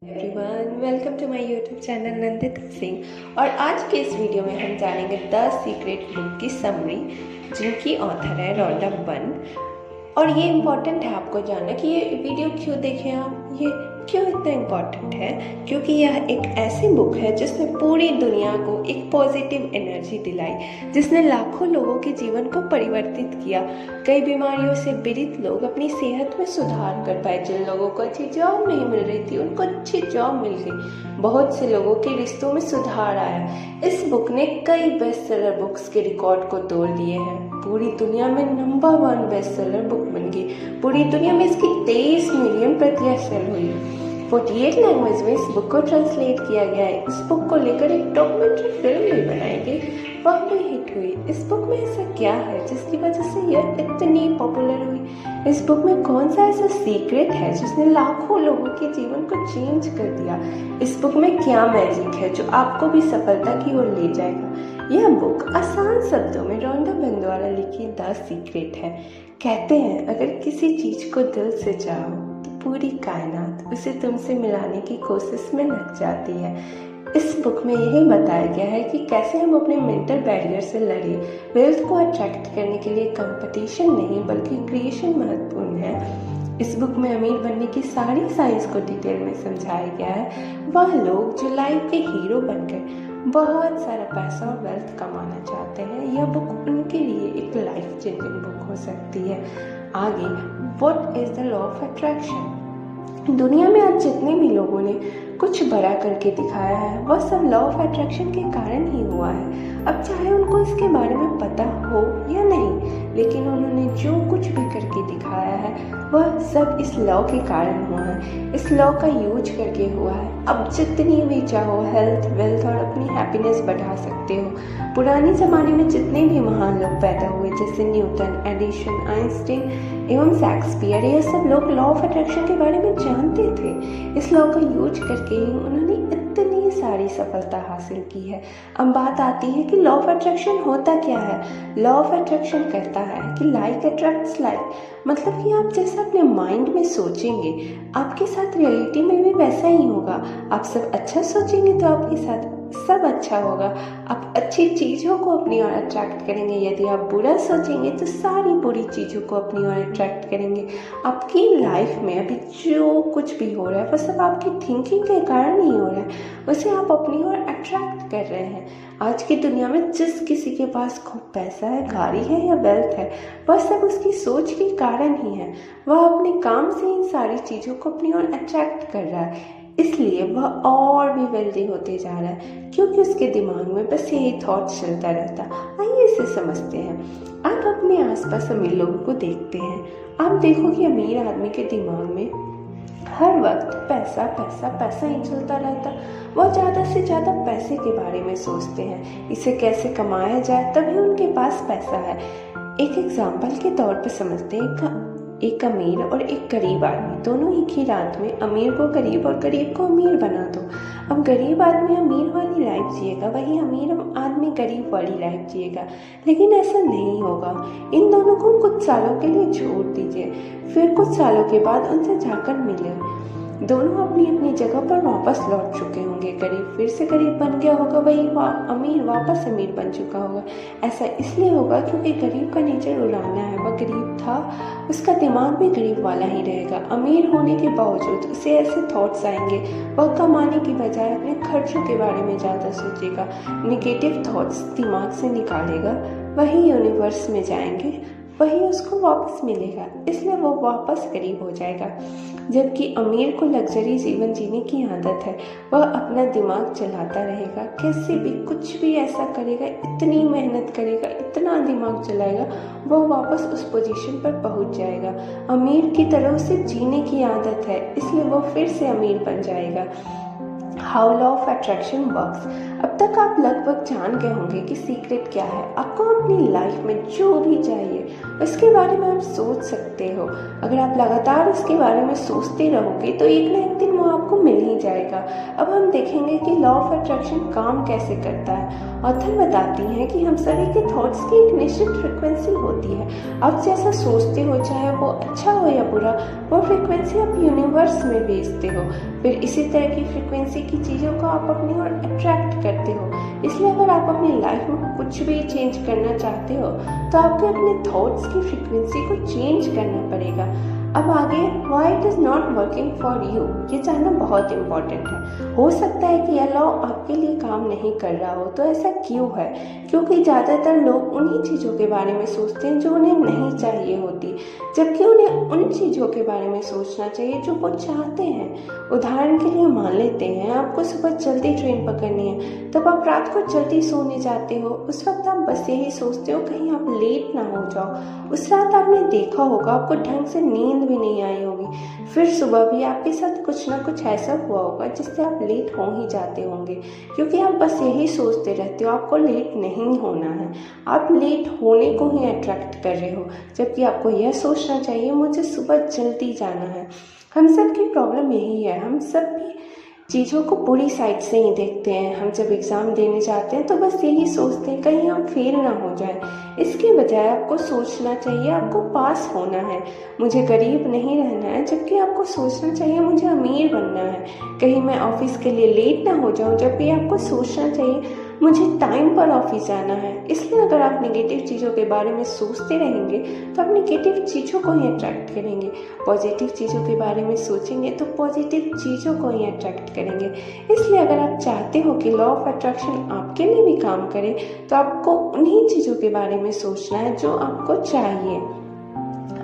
Everyone, welcome to my YouTube channel Nandita Singh. और आज के इस वीडियो में हम जानेंगे द सीक्रेट बुक की समरी, जिनकी ऑथर है रॉन्डा बर्न। और ये इम्पॉर्टेंट है आपको जानना कि ये वीडियो क्यों देखें आप, ये क्यों इतना इम्पॉर्टेंट है, क्योंकि यह एक ऐसी बुक है जिसने पूरी दुनिया को एक पॉजिटिव एनर्जी दिलाई, जिसने लाखों लोगों के जीवन को परिवर्तित किया। कई बीमारियों से पीड़ित लोग अपनी सेहत में सुधार कर पाए। जिन लोगों को अच्छी जॉब नहीं मिल रही थी उनको अच्छी जॉब मिल गई। बहुत से लोगों के रिश्तों में सुधार आया। इस बुक ने कई बेस्ट सेलर बुक्स के रिकॉर्ड को तोड़ दिए हैं। पूरी दुनिया में नंबर 1 बेस्ट सेलर बुक बन गई। पूरी दुनिया में इसकी 23 मिलियन प्रतियां सेल हुई। 48 लैंग्वेज में इस बुक को ट्रांसलेट किया गया है। इस बुक को लेकर एक डॉक्यूमेंट्री फिल्म भी बनाई गई, वह भी हिट हुई। इस बुक में ऐसा क्या है जिसकी वजह से यह इतनी पॉपुलर हुई? इस बुक में कौन सा ऐसा सीक्रेट है जिसने लाखों लोगों के जीवन को चेंज कर दिया? इस बुक में क्या मैजिक है जो आपको भी सफलता की ओर ले जाएगा? यह बुक आसान शब्दों में रॉन्डा बर्न द्वारा लिखी द सीक्रेट है। कहते हैं, अगर किसी चीज को दिल से चाहो तो पूरी कायनात उसे तुमसे मिलाने की कोशिश में लग जाती है। इस बुक में यही बताया गया है कि कैसे हम अपने मेंटल बैरियर से लड़े। वेल्थ को अट्रैक्ट करने के लिए कंपटीशन नहीं बल्कि क्रिएशन महत्वपूर्ण है। इस बुक में अमीर बनने की सारी साइंस को डिटेल में समझाया गया है। वह लोग जो लाइफ के हीरो बनकर बहुत सारा पैसा और वेल्थ कमाना चाहते हैं, यह बुक उनके लिए एक लाइफ चेंजिंग बुक हो सकती है। आगे, what is the law of attraction? दुनिया में आज जितने भी लोगों ने कुछ बड़ा करके दिखाया है, वह सब लॉ ऑफ अट्रैक्शन के कारण ही हुआ है। अब चाहे उनको इसके बारे में पता हो या नहीं, लेकिन उन्होंने जो कुछ भी करके दिखाया है वह सब इस लॉ के कारण हुआ है। इस लॉ का यूज करके हुआ है। अब जितनी भी चाहो हेल्थ, वेल्थ और अपनी हैप्पीनेस बढ़ा सकते हो। पुराने ज़माने में जितने भी महान लोग पैदा हुए, जैसे न्यूटन, एडिसन, आइंस्टीन एवं शेक्सपियर, ये सब लोग लॉ ऑफ अट्रैक्शन के बारे में जानते थे। इस लॉ का यूज करके ही उन्होंने इतनी सारी सफलता हासिल की है। अब बात आती है कि लॉ ऑफ अट्रैक्शन होता क्या है। लॉ ऑफ अट्रैक्शन कहता है कि लाइक अट्रैक्ट्स लाइक, मतलब कि आप जैसा अपने माइंड में सोचेंगे आपके साथ रियलिटी में भी वैसा ही होगा। आप सब अच्छा सोचेंगे तो आपके साथ सब अच्छा होगा। आप अच्छी चीज़ों को अपनी ओर अट्रैक्ट करेंगे। यदि आप बुरा सोचेंगे तो सारी बुरी चीज़ों को अपनी ओर अट्रैक्ट करेंगे। आपकी लाइफ में अभी जो कुछ भी हो रहा है वह सब आपकी थिंकिंग के कारण ही हो रहा है, उसे आप अपनी ओर अट्रैक्ट कर रहे हैं। आज की दुनिया में जिस किसी के पास खूब पैसा है, गाड़ी है या वेल्थ है, वह सब उसकी सोच के कारण ही है। वह अपने काम से इन सारी चीज़ों को अपनी ओर अट्रैक्ट कर रहा है, इसलिए वह और भी वेल्दी होते जा रहा है, क्योंकि उसके दिमाग में बस यही थॉट चलता रहता। आइए इसे समझते हैं। आप अपने आसपास अमीर लोगों को देखते हैं। आप देखो कि अमीर आदमी के दिमाग में हर वक्त पैसा पैसा पैसा ही चलता रहता। वह ज़्यादा से ज़्यादा पैसे के बारे में सोचते हैं, इसे कैसे कमाया जाए, तभी उनके पास पैसा है। एक एग्जाम्पल के तौर पर समझते हैं, एक अमीर और एक गरीब आदमी दोनों एक ही रात में अमीर को गरीब और गरीब को अमीर बना दो। अब गरीब आदमी अमीर वाली लाइफ जिएगा, वही अमीर आदमी गरीब वाली लाइफ जिएगा। लेकिन ऐसा नहीं होगा। इन दोनों को कुछ सालों के लिए छोड़ दीजिए, फिर कुछ सालों के बाद उनसे जाकर मिले। दोनों अपनी अपनी जगह पर वापस लौट चुके होंगे। गरीब फिर से गरीब बन गया होगा, वही अमीर वापस अमीर बन चुका होगा। ऐसा इसलिए होगा क्योंकि गरीब का नेचर उड़ाना है। वह गरीब था, उसका दिमाग भी गरीब वाला ही रहेगा। अमीर होने के बावजूद उसे ऐसे थॉट्स आएंगे, वह कमाने की बजाय अपने खर्चों के बारे में ज़्यादा सोचेगा, निगेटिव थॉट्स दिमाग से निकालेगा, वही यूनिवर्स में जाएंगे, वही उसको वापस मिलेगा, इसलिए वो वापस गरीब हो जाएगा। जबकि अमीर को लग्जरी जीवन जीने की आदत है, वह अपना दिमाग चलाता रहेगा, कैसे भी कुछ भी ऐसा करेगा, इतनी मेहनत करेगा, इतना दिमाग चलाएगा, वो वापस उस पोजीशन पर पहुंच जाएगा। अमीर की तरह उसे जीने की आदत है, इसलिए वो फिर से अमीर बन जाएगा। How law of attraction works. अब तक आप लगभग जान गए होंगे कि सीक्रेट क्या है। आपको अपनी लाइफ में जो भी चाहिए उसके बारे में आप सोच सकते हो। अगर आप लगातार उसके बारे में सोचते रहोगे तो एक ना एक दिन वो आपको मिल ही जाएगा। अब हम देखेंगे कि लॉ ऑफ अट्रैक्शन काम कैसे करता है। ऑथर बताती हैं कि हम सभी के थॉट्स की एक निश्चित फ्रिक्वेंसी होती है। आप जैसा सोचते हो, चाहे वो अच्छा हो या बुरा, वो फ्रिक्वेंसी आप यूनिवर्स में भेजते हो। फिर इसी तरह की फ्रिक्वेंसी की चीज़ों को आप अपनी ओर अट्रैक्ट करते हो। इसलिए अगर आप अपनी लाइफ में कुछ भी चेंज करना चाहते हो तो आपको अपने थॉट्स की फ्रिक्वेंसी को चेंज करना पड़ेगा। अब आगे why it is not working for you, ये जानना बहुत इम्पॉर्टेंट है। हो सकता है कि यह लॉ आपके लिए काम नहीं कर रहा हो। तो ऐसा क्यों है? क्योंकि ज़्यादातर लोग उन्हीं चीज़ों के बारे में सोचते हैं जो उन्हें नहीं चाहिए होती, जबकि उन्हें उन चीज़ों के बारे में सोचना चाहिए जो वो चाहते हैं। उदाहरण के लिए मान लेते हैं आपको सुबह जल्दी ट्रेन पकड़नी है, तब आप रात को जल्दी सोने जाते हो। उस वक्त आप बस यही सोचते हो कहीं आप लेट ना हो जाओ। उस रात आपने देखा होगा आपको ढंग से नींद भी नहीं आई होगी। फिर सुबह भी आपके साथ कुछ ना कुछ ऐसा हुआ होगा जिससे आप लेट हो ही जाते होंगे, क्योंकि आप बस यही सोचते रहते हो आपको लेट नहीं होना है। आप लेट होने को ही अट्रैक्ट कर रहे हो, जबकि आपको यह सोचना चाहिए मुझे सुबह जल्दी जाना है। हम सब की प्रॉब्लम यही है, हम सब भी चीज़ों को बुरी साइड से ही देखते हैं। हम जब एग्ज़ाम देने जाते हैं तो बस यही सोचते हैं कहीं हम फेल ना हो जाए। इसके बजाय आपको सोचना चाहिए आपको पास होना है, मुझे गरीब नहीं रहना है, जबकि आपको सोचना चाहिए मुझे अमीर बनना है। कहीं मैं ऑफिस के लिए लेट ना हो जाऊँ, जबकि आपको सोचना चाहिए मुझे टाइम पर ऑफिस जाना है। इसलिए अगर आप नेगेटिव चीज़ों के बारे में सोचते रहेंगे तो आप नेगेटिव चीज़ों को ही अट्रैक्ट करेंगे। पॉजिटिव चीज़ों के बारे में सोचेंगे तो पॉजिटिव चीज़ों को ही अट्रैक्ट करेंगे। इसलिए अगर आप चाहते हो कि लॉ ऑफ अट्रैक्शन आपके लिए भी काम करे तो आपको उन्हीं चीज़ों के बारे में सोचना है जो आपको चाहिए।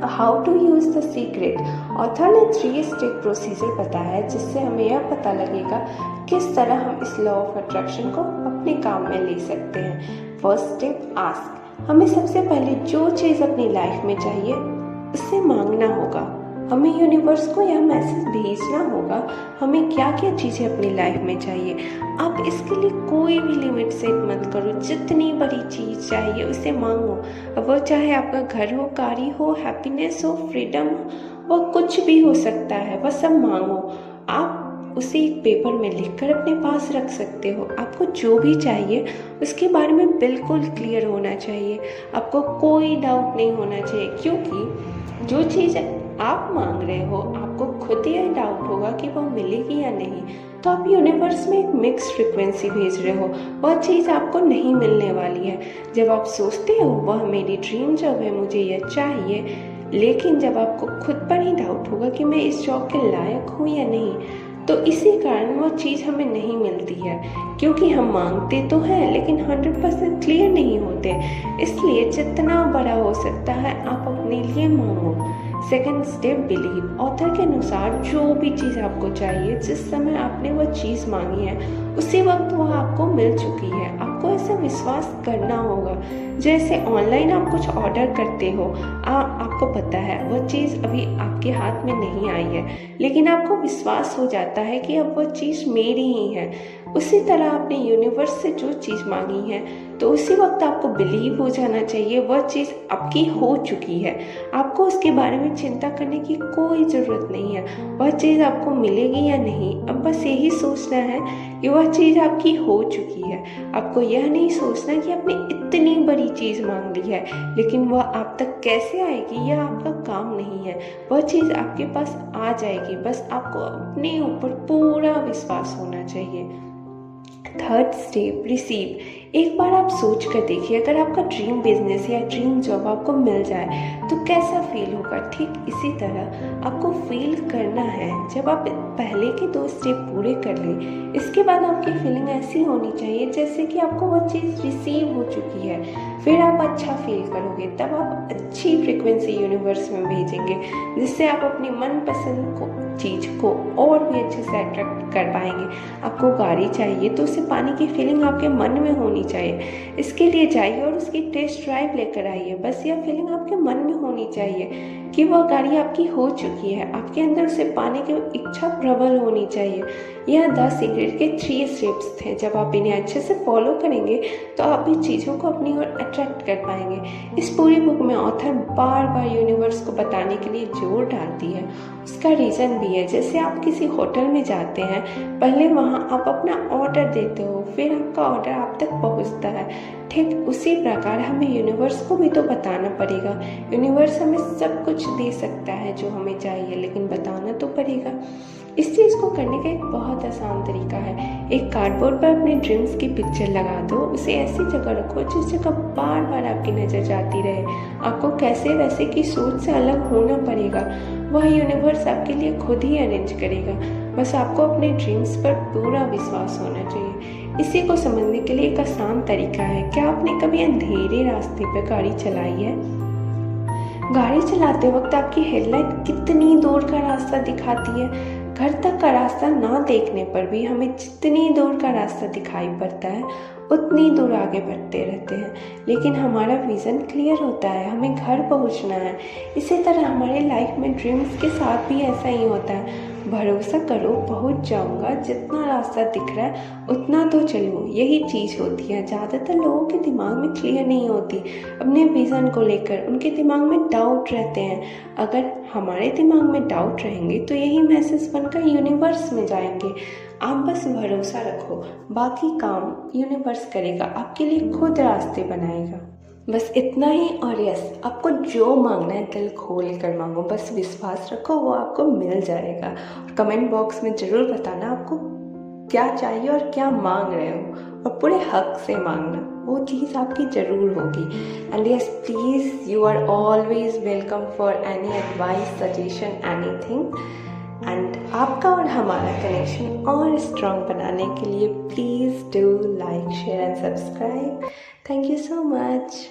How to use the secret, author ने 3 स्टेप प्रोसीजर बताया है जिससे हमें यह पता लगेगा किस तरह हम इस लॉ ऑफ अट्रैक्शन को अपने काम में ले सकते हैं। First step, ask. हमें सबसे पहले जो चीज़ अपनी लाइफ में चाहिए उससे मांगना होगा। हमें यूनिवर्स को यह मैसेज भेजना होगा हमें क्या क्या चीज़ें अपनी लाइफ में चाहिए। आप इसके लिए कोई भी लिमिट सेट मत करो, जितनी बड़ी चीज़ चाहिए उसे मांगो। अब वो चाहे आपका घर हो, गाड़ी हो, हैप्पीनेस हो, फ्रीडम हो, वो कुछ भी हो सकता है, वह सब मांगो। आप उसे एक पेपर में लिखकर अपने पास रख सकते हो। आपको जो भी चाहिए उसके बारे में बिल्कुल क्लियर होना चाहिए, आपको कोई डाउट नहीं होना चाहिए, क्योंकि जो चीज़ आप मांग रहे हो आपको खुद ही डाउट होगा कि वो मिलेगी या नहीं, तो आप यूनिवर्स में एक मिक्स फ्रिक्वेंसी भेज रहे हो, वह चीज़ आपको नहीं मिलने वाली है। जब आप सोचते हो वह मेरी ड्रीम जॉब है, मुझे यह चाहिए, लेकिन जब आपको खुद पर ही डाउट होगा कि मैं इस जॉब के लायक हूँ या नहीं, तो इसी कारण वो चीज़ हमें नहीं मिलती है, क्योंकि हम मांगते तो हैं लेकिन 100% क्लियर नहीं होते। इसलिए जितना बड़ा हो सकता है आप अपने लिए मांगो। Second step, believe. ऑथर के अनुसार जो भी चीज़ आपको चाहिए, जिस समय आपने वो चीज़ मांगी है उसी वक्त वह आपको मिल चुकी है। आपको ऐसा विश्वास करना होगा जैसे ऑनलाइन आप कुछ ऑर्डर करते हो, आपको पता है वह चीज़ अभी आपके हाथ में नहीं आई है, लेकिन आपको विश्वास हो जाता है कि अब वह चीज़ मेरी ही है। उसी तरह आपने यूनिवर्स से जो चीज़ मांगी है तो उसी वक्त आपको बिलीव हो जाना चाहिए वह चीज़ आपकी हो चुकी है। आपको उसके बारे में चिंता करने की कोई ज़रूरत नहीं है, वह चीज़ आपको मिलेगी या नहीं। अब बस यही सोचना है कि वह चीज़ आपकी हो चुकी है। आपको यह नहीं सोचना कि आपने इतनी बड़ी चीज़ मांग ली है लेकिन वह आप तक कैसे आएगी यह आपका काम नहीं है। वह चीज़ आपके पास आ जाएगी, बस आपको अपने ऊपर पूरा विश्वास होना चाहिए। Third step, receive. एक बार आप सोच कर देखिए, अगर आपका ड्रीम बिजनेस या ड्रीम जॉब आपको मिल जाए तो कैसा फील होगा। ठीक इसी तरह आपको फील करना है जब आप पहले के 2 स्टेप पूरे कर लें, इसके बाद आपकी फीलिंग ऐसी होनी चाहिए जैसे कि आपको वो चीज़ रिसीव हो चुकी है। फिर आप अच्छा फील करोगे, तब आप अच्छी फ्रिक्वेंसी यूनिवर्स में भेजेंगे जिससे आप अपनी मनपसंद चीज़ को और भी अच्छे से अट्रैक्ट कर पाएंगे। आपको गाड़ी चाहिए तो उसे पाने की फीलिंग आपके मन में होनी चाहिए। इसके लिए जाइए और उसकी टेस्ट ड्राइव लेकर आइए। बस यह फीलिंग आपके मन में होनी चाहिए कि वह गाड़ी आपकी हो चुकी है, आपके अंदर उसे पाने की इच्छा प्रबल होनी चाहिए। यह द सीक्रेट के 3 स्टेप्स थे। जब आप इन्हें अच्छे से फॉलो करेंगे तो आप भी चीज़ों को अपनी ओर अट्रैक्ट कर पाएंगे। इस पूरी बुक में ऑथर बार बार यूनिवर्स को बताने के लिए जोर डालती है। उसका रीज़न भी हुई है। जैसे आप किसी होटल में जाते हैं, पहले वहाँ आप अपना ऑर्डर देते हो, फिर आपका ऑर्डर आप तक पहुँचता है। ठीक उसी प्रकार हमें यूनिवर्स को भी तो बताना पड़ेगा। यूनिवर्स हमें सब कुछ दे सकता है जो हमें चाहिए, लेकिन बताना तो पड़ेगा। इस चीज़ को करने का एक बहुत आसान तरीका है। एक कार्डबोर्ड पर अपने ड्रीम्स की पिक्चर लगा दो, उसे ऐसी जगह रखो जिस जगह बार बार आपकी नज़र जाती रहे। आपको कैसे वैसे की सोच से अलग होना पड़ेगा, वह यूनिवर्स आपके लिए खुद ही अरेंज करेगा। बस आपको अपने ड्रीम्स पर पूरा विश्वास होना चाहिए। इसी को समझने के लिए एक आसान तरीका है। क्या आपने कभी अंधेरे रास्ते पर गाड़ी चलाई है? गाड़ी चलाते वक्त आपकी हेडलाइट कितनी दूर का रास्ता दिखाती है। घर तक का रास्ता ना देखने पर भी हमें जितनी दूर का रास्ता दिखाई पड़ता है उतनी दूर आगे बढ़ते रहते हैं, लेकिन हमारा विज़न क्लियर होता है, हमें घर पहुंचना है। इसी तरह हमारे लाइफ में ड्रीम्स के साथ भी ऐसा ही होता है। भरोसा करो, पहुंच जाऊंगा, जितना रास्ता दिख रहा है उतना तो चलो, यही चीज़ होती है। ज़्यादातर लोगों के दिमाग में क्लियर नहीं होती अपने विज़न को लेकर, उनके दिमाग में डाउट रहते हैं। अगर हमारे दिमाग में डाउट रहेंगे तो यही मैसेज बनकर यूनिवर्स में जाएंगे। आप बस भरोसा रखो, बाकी काम यूनिवर्स करेगा, आपके लिए खुद रास्ते बनाएगा। बस इतना ही। और यस, आपको जो मांगना है दिल खोल कर मांगो, बस विश्वास रखो, वो आपको मिल जाएगा। और कमेंट बॉक्स में ज़रूर बताना आपको क्या चाहिए और क्या मांग रहे हो, और पूरे हक से मांगना, वो चीज़ आपकी ज़रूर होगी। And yes, please, you are always welcome for any advice, suggestion, anything. And आपका और हमारा कनेक्शन और स्ट्रॉन्ग बनाने के लिए please do like, share and subscribe. Thank you so much.